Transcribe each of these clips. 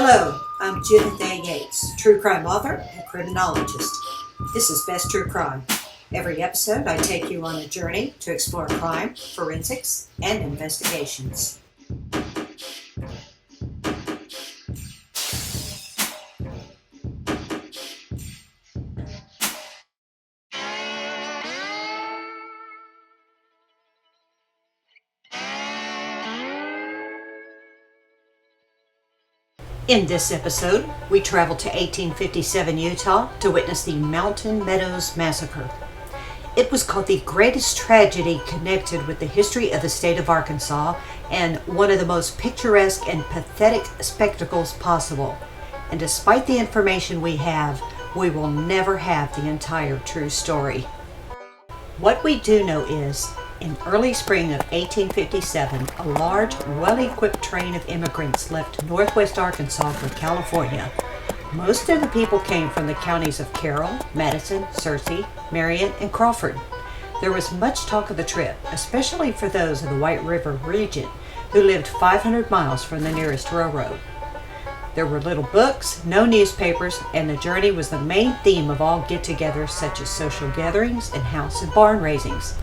Hello, I'm Judith A. Yates, true crime author and criminologist. This is Best True Crime. Every episode, I take you on a journey to explore crime, forensics, and investigations. In this episode, we travel to 1857 Utah to witness the Meadows Massacre. It was called the greatest tragedy connected with the history of the state of Arkansas and one of the most picturesque and pathetic spectacles possible. And despite the information we have, we will never have the entire true story. What we do know is, in early spring of 1857, a large, well-equipped train of immigrants left northwest Arkansas for California. Most of the people came from the counties of Carroll, Madison, Searcy, Marion, and Crawford. There was much talk of the trip, especially for those in the White River region who lived 500 miles from the nearest railroad. There were little books, no newspapers, and the journey was the main theme of all get-togethers such as social gatherings and house and barn raisings.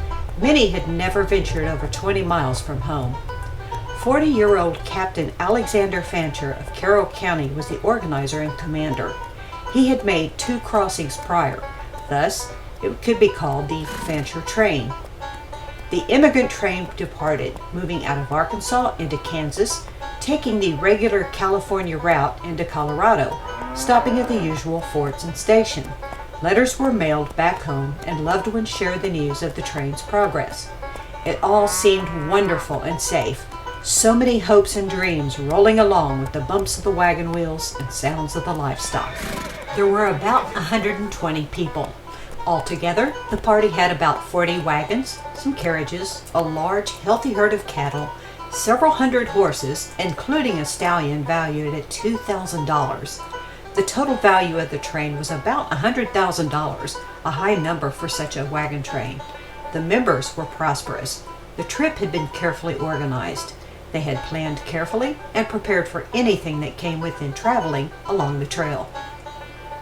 Many had never ventured over 20 miles from home. 40-year-old Captain Alexander Fancher of Carroll County was the organizer and commander. He had made 2 crossings prior, thus it could be called the Fancher train. The immigrant train departed, moving out of Arkansas into Kansas, taking the regular California route into Colorado, stopping at the usual forts and station. Letters were mailed back home, and loved ones shared the news of the train's progress. It all seemed wonderful and safe. So many hopes and dreams rolling along with the bumps of the wagon wheels and sounds of the livestock. There were about 120 people. Altogether, the party had about 40 wagons, some carriages, a large, healthy herd of cattle, several hundred horses, including a stallion valued at $2,000. The total value of the train was about $100,000, a high number for such a wagon train. The members were prosperous. The trip had been carefully organized. They had planned carefully and prepared for anything that came within traveling along the trail.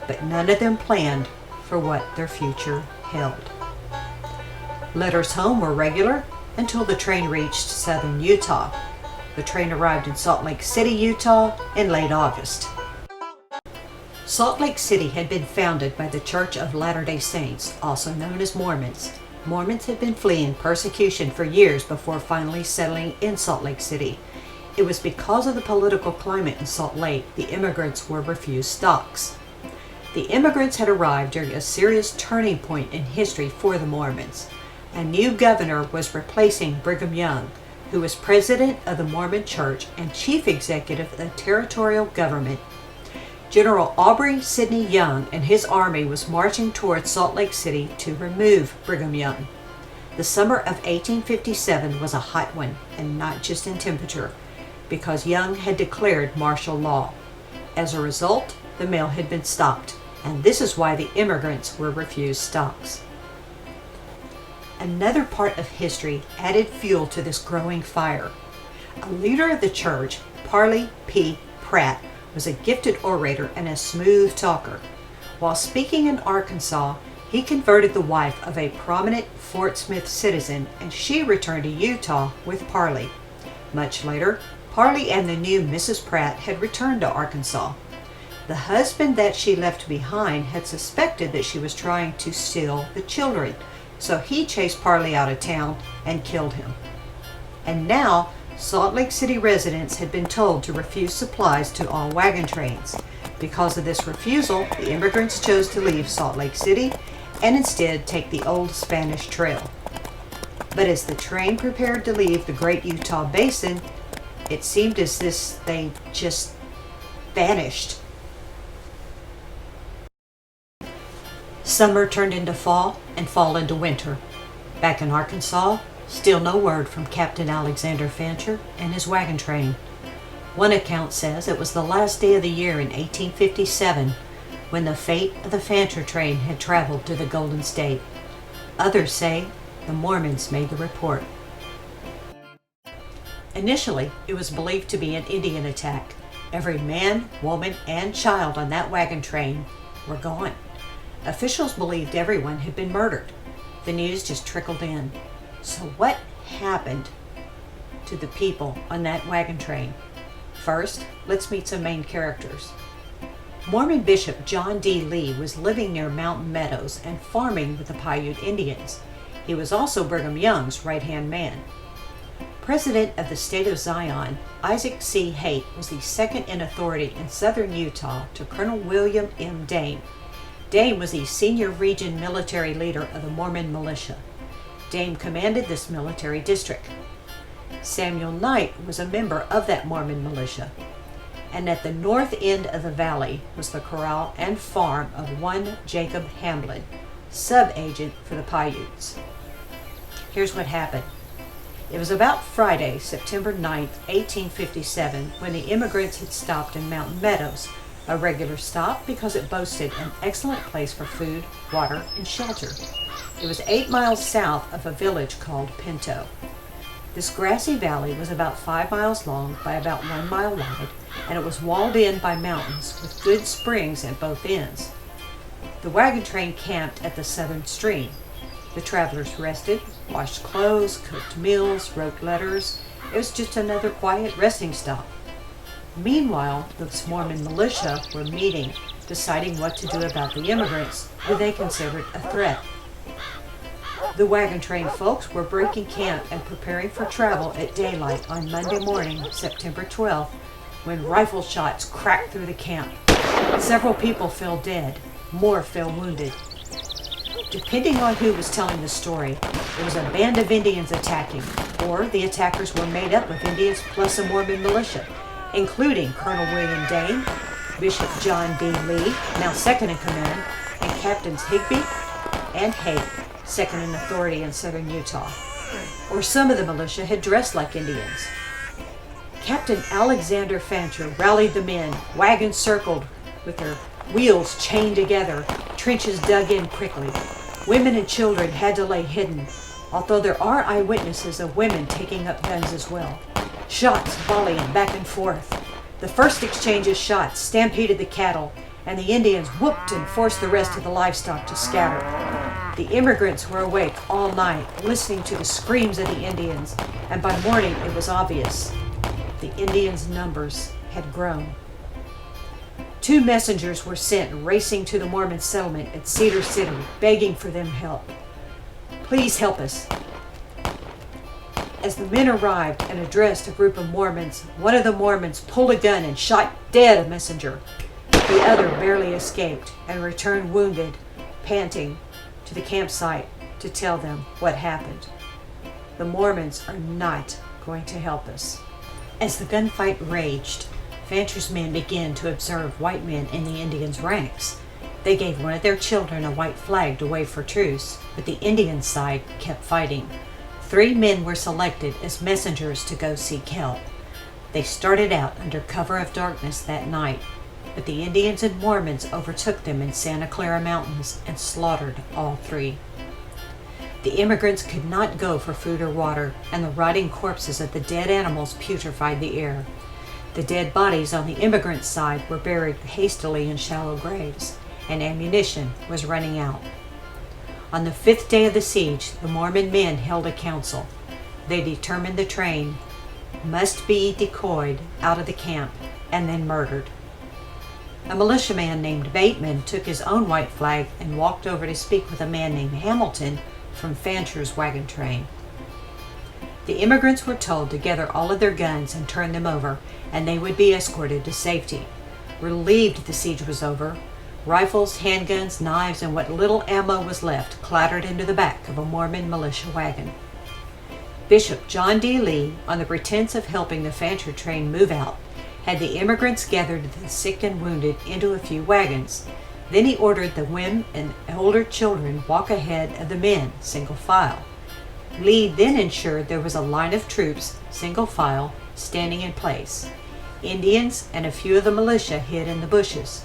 But none of them planned for what their future held. Letters home were regular until the train reached southern Utah. The train arrived in Salt Lake City, Utah in late August. Salt Lake City had been founded by the Church of Latter-day Saints, also known as Mormons. Mormons had been fleeing persecution for years before finally settling in Salt Lake City. It was because of the political climate in Salt Lake the immigrants were refused stocks. The immigrants had arrived during a serious turning point in history for the Mormons. A new governor was replacing Brigham Young, who was president of the Mormon Church and chief executive of the territorial government. General Aubrey Sidney Young and his army was marching towards Salt Lake City to remove Brigham Young. The summer of 1857 was a hot one, and not just in temperature, because Young had declared martial law. As a result, the mail had been stopped, and this is why the immigrants were refused stocks. Another part of history added fuel to this growing fire. A leader of the church, Parley P. Pratt, was a gifted orator and a smooth talker. While speaking in Arkansas, he converted the wife of a prominent Fort Smith citizen, and she returned to Utah with Parley. Much later, Parley and the new Mrs. Pratt had returned to Arkansas. The husband that she left behind had suspected that she was trying to steal the children, so he chased Parley out of town and killed him. And now, Salt Lake City residents had been told to refuse supplies to all wagon trains. Because of this refusal, the immigrants chose to leave Salt Lake City and instead take the old Spanish Trail. But as the train prepared to leave the Great Utah Basin, it seemed as if they just vanished. Summer turned into fall and fall into winter. Back in Arkansas, still no word from Captain Alexander Fancher and his wagon train. One account says it was the last day of the year in 1857 when the fate of the Fancher train had traveled to the Golden State. Others say the Mormons made the report. Initially, it was believed to be an Indian attack. Every man, woman, and child on that wagon train were gone. Officials believed everyone had been murdered. The news just trickled in. So what happened to the people on that wagon train? First, let's meet some main characters. Mormon Bishop John D. Lee was living near Mountain Meadows and farming with the Paiute Indians. He was also Brigham Young's right-hand man. President of the state of Zion, Isaac C. Haight was the second in authority in southern Utah to Colonel William M. Dame. Dame was the senior region military leader of the Mormon militia. Dame commanded this military district. Samuel Knight was a member of that Mormon militia. And at the north end of the valley was the corral and farm of one Jacob Hamblin, sub-agent for the Paiutes. Here's what happened. It was about Friday, September 9th, 1857, when the immigrants had stopped in Mountain Meadows, a regular stop because it boasted an excellent place for food, water, and shelter. It was 8 miles south of a village called Pinto. This grassy valley was about 5 miles long by about 1 mile wide, and it was walled in by mountains with good springs at both ends. The wagon train camped at the southern stream. The travelers rested, washed clothes, cooked meals, wrote letters. It was just another quiet resting stop. Meanwhile, the Mormon militia were meeting, deciding what to do about the immigrants who they considered a threat. The wagon train folks were breaking camp and preparing for travel at daylight on Monday morning, September 12th, when rifle shots cracked through the camp. Several people fell dead. More fell wounded. Depending on who was telling the story, it was a band of Indians attacking, or the attackers were made up of Indians plus a Mormon militia, including Colonel William Dane, Bishop John D. Lee, now second in command, and Captains Higby and Haight, second in authority in southern Utah. Or some of the militia had dressed like Indians. Captain Alexander Fancher rallied the men, wagons circled with their wheels chained together, trenches dug in quickly. Women and children had to lay hidden, although there are eyewitnesses of women taking up guns as well. Shots volleying back and forth. The first exchange of shots stampeded the cattle, and the Indians whooped and forced the rest of the livestock to scatter. The immigrants were awake all night, listening to the screams of the Indians, and by morning it was obvious. The Indians' numbers had grown. 2 messengers were sent racing to the Mormon settlement at Cedar City, begging for them help. Please help us. As the men arrived and addressed a group of Mormons, one of the Mormons pulled a gun and shot dead a messenger. The other barely escaped and returned wounded, panting, to the campsite to tell them what happened. The Mormons are not going to help us. As the gunfight raged, Fancher's men began to observe white men in the Indians' ranks. They gave one of their children a white flag to wave for truce, but the Indian side kept fighting. 3 men were selected as messengers to go seek help. They started out under cover of darkness that night, but the Indians and Mormons overtook them in Santa Clara Mountains and slaughtered all 3. The immigrants could not go for food or water, and the rotting corpses of the dead animals putrefied the air. The dead bodies on the immigrant side were buried hastily in shallow graves, and ammunition was running out. On the 5th day of the siege, the Mormon men held a council. They determined the train must be decoyed out of the camp and then murdered. A militiaman named Bateman took his own white flag and walked over to speak with a man named Hamilton from Fancher's wagon train. The immigrants were told to gather all of their guns and turn them over, and they would be escorted to safety. Relieved the siege was over, rifles, handguns, knives, and what little ammo was left clattered into the back of a Mormon militia wagon. Bishop John D. Lee, on the pretense of helping the Fancher train move out, had the immigrants gathered the sick and wounded into a few wagons. Then he ordered the women and older children walk ahead of the men, single file. Lee then ensured there was a line of troops, single file, standing in place. Indians and a few of the militia hid in the bushes.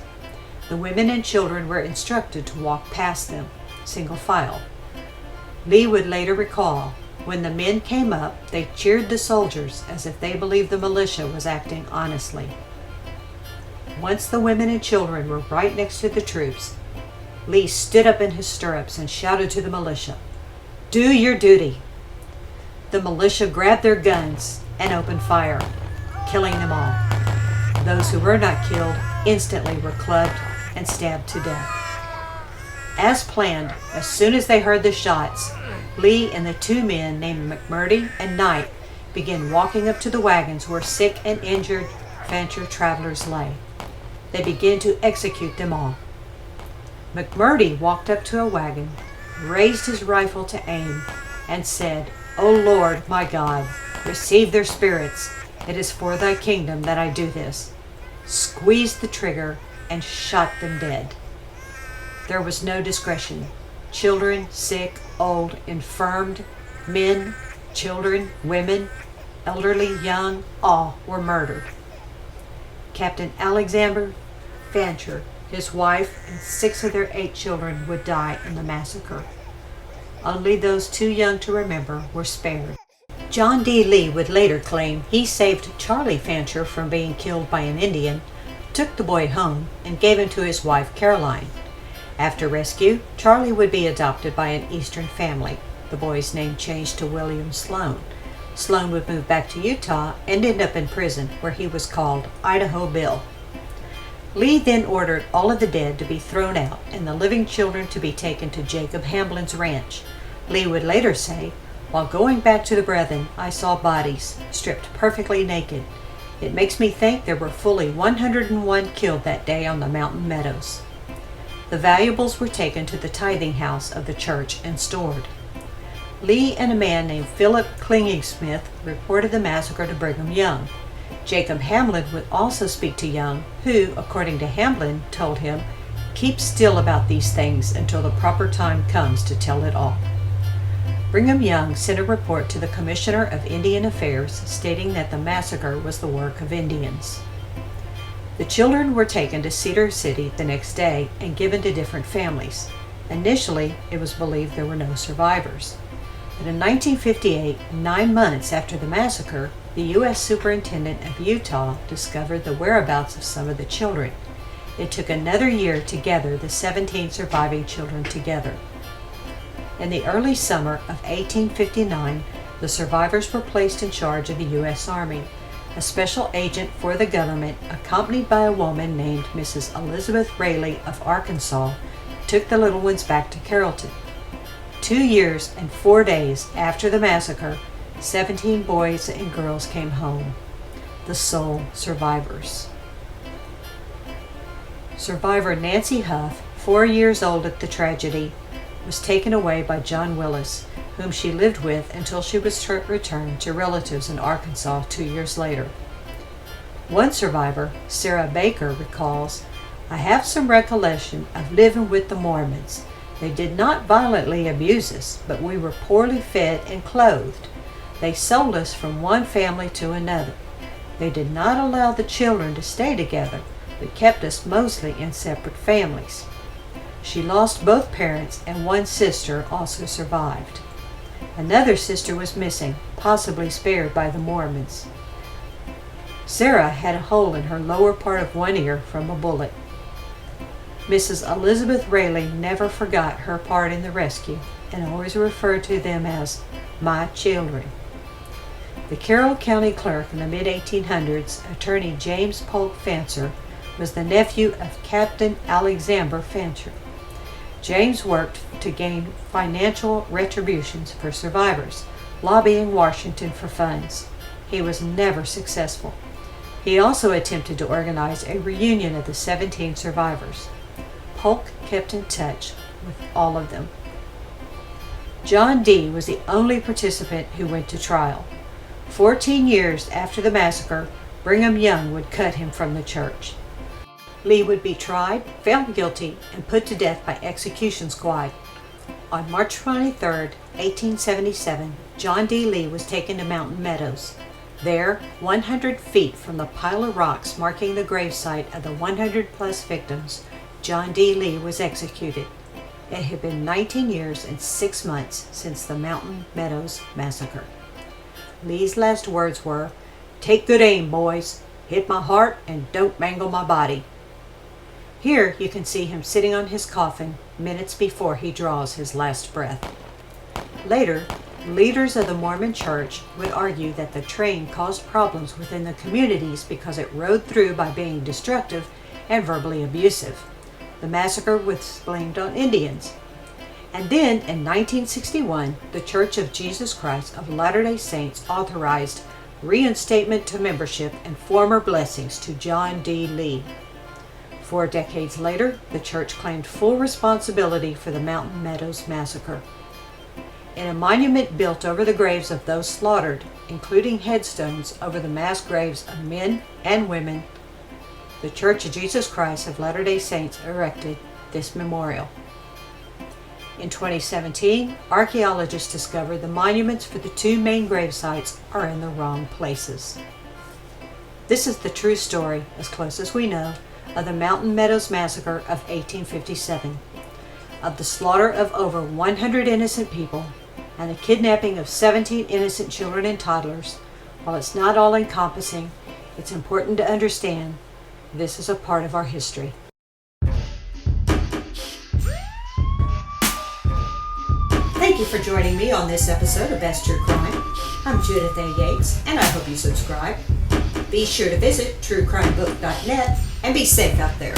The women and children were instructed to walk past them, single file. Lee would later recall, when the men came up, they cheered the soldiers as if they believed the militia was acting honestly. Once the women and children were right next to the troops, Lee stood up in his stirrups and shouted to the militia, "Do your duty!" The militia grabbed their guns and opened fire, killing them all. Those who were not killed instantly were clubbed and stabbed to death. As planned, as soon as they heard the shots, Lee and the two men named McMurdy and Knight began walking up to the wagons where sick and injured Fancher travelers lay. They began to execute them all. McMurdy walked up to a wagon, raised his rifle to aim, and said, "O Lord, my God, receive their spirits. It is for thy kingdom that I do this," squeezed the trigger, and shot them dead. There was no discretion. Children, sick, old, infirmed, men, children, women, elderly, young, all were murdered. Captain Alexander Fancher, his wife, and 6 of their 8 children would die in the massacre. Only those too young to remember were spared. John D. Lee would later claim he saved Charlie Fancher from being killed by an Indian, took the boy home, and gave him to his wife Caroline. After rescue, Charlie would be adopted by an Eastern family. The boy's name changed to William Sloan. Sloan would move back to Utah and end up in prison, where he was called Idaho Bill. Lee then ordered all of the dead to be thrown out and the living children to be taken to Jacob Hamblin's ranch. Lee would later say, "While going back to the brethren, I saw bodies, stripped perfectly naked. It makes me think there were fully 101 killed that day on the mountain meadows." The valuables were taken to the tithing house of the church and stored. Lee and a man named Philip Klingingsmith reported the massacre to Brigham Young. Jacob Hamblin would also speak to Young, who, according to Hamblin, told him, "Keep still about these things until the proper time comes to tell it all." Brigham Young sent a report to the Commissioner of Indian Affairs stating that the massacre was the work of Indians. The children were taken to Cedar City the next day and given to different families. Initially, it was believed there were no survivors. But in 1958, 9 months after the massacre, the U.S. Superintendent of Utah discovered the whereabouts of some of the children. It took another year to gather the 17 surviving children together. In the early summer of 1859, the survivors were placed in charge of the U.S. Army. A special agent for the government, accompanied by a woman named Mrs. Elizabeth Rayleigh of Arkansas, took the little ones back to Carrollton. 2 years and 4 days after the massacre, 17 boys and girls came home, the sole survivors. Survivor Nancy Huff, 4 years old at the tragedy, was taken away by John Willis, whom she lived with until she was returned to relatives in Arkansas 2 years later. One survivor, Sarah Baker, recalls, "I have some recollection of living with the Mormons. They did not violently abuse us, but we were poorly fed and clothed. They sold us from one family to another. They did not allow the children to stay together, but kept us mostly in separate families." She lost both parents, and one sister also survived. Another sister was missing, possibly spared by the Mormons. Sarah had a hole in her lower part of one ear from a bullet. Mrs. Elizabeth Rayleigh never forgot her part in the rescue and always referred to them as "my children." The Carroll County clerk in the mid-1800s, attorney James Polk Fancher, was the nephew of Captain Alexander Fancher. James worked to gain financial retributions for survivors, lobbying Washington for funds. He was never successful. He also attempted to organize a reunion of the 17 survivors. Polk kept in touch with all of them. John D. was the only participant who went to trial. 14 years after the massacre, Brigham Young would cut him from the church. Lee would be tried, found guilty, and put to death by execution squad. On March 23, 1877, John D. Lee was taken to Mountain Meadows. There, 100 feet from the pile of rocks marking the gravesite of the 100-plus victims, John D. Lee was executed. It had been 19 years and 6 months since the Mountain Meadows Massacre. Lee's last words were, "Take good aim, boys. hit my heart and don't mangle my body. Here you can see him sitting on his coffin minutes before he draws his last breath. Later, leaders of the Mormon Church would argue that the train caused problems within the communities because it rode through by being destructive and verbally abusive. The massacre was blamed on Indians. And then in 1961, the Church of Jesus Christ of Latter-day Saints authorized reinstatement to membership and former blessings to John D. Lee. 4 decades later, the church claimed full responsibility for the Mountain Meadows Massacre. In a monument built over the graves of those slaughtered, including headstones over the mass graves of men and women, the Church of Jesus Christ of Latter-day Saints erected this memorial. In 2017, archaeologists discovered the monuments for the 2 main grave sites are in the wrong places. This is the true story, as close as we know, of the Mountain Meadows Massacre of 1857, of the slaughter of over 100 innocent people and the kidnapping of 17 innocent children and toddlers. While it's not all-encompassing, it's important to understand this is a part of our history. Thank you for joining me on this episode of Best True Crime. I'm Judith A. Yates, and I hope you subscribe. Be sure to visit truecrimebook.net and be safe out there.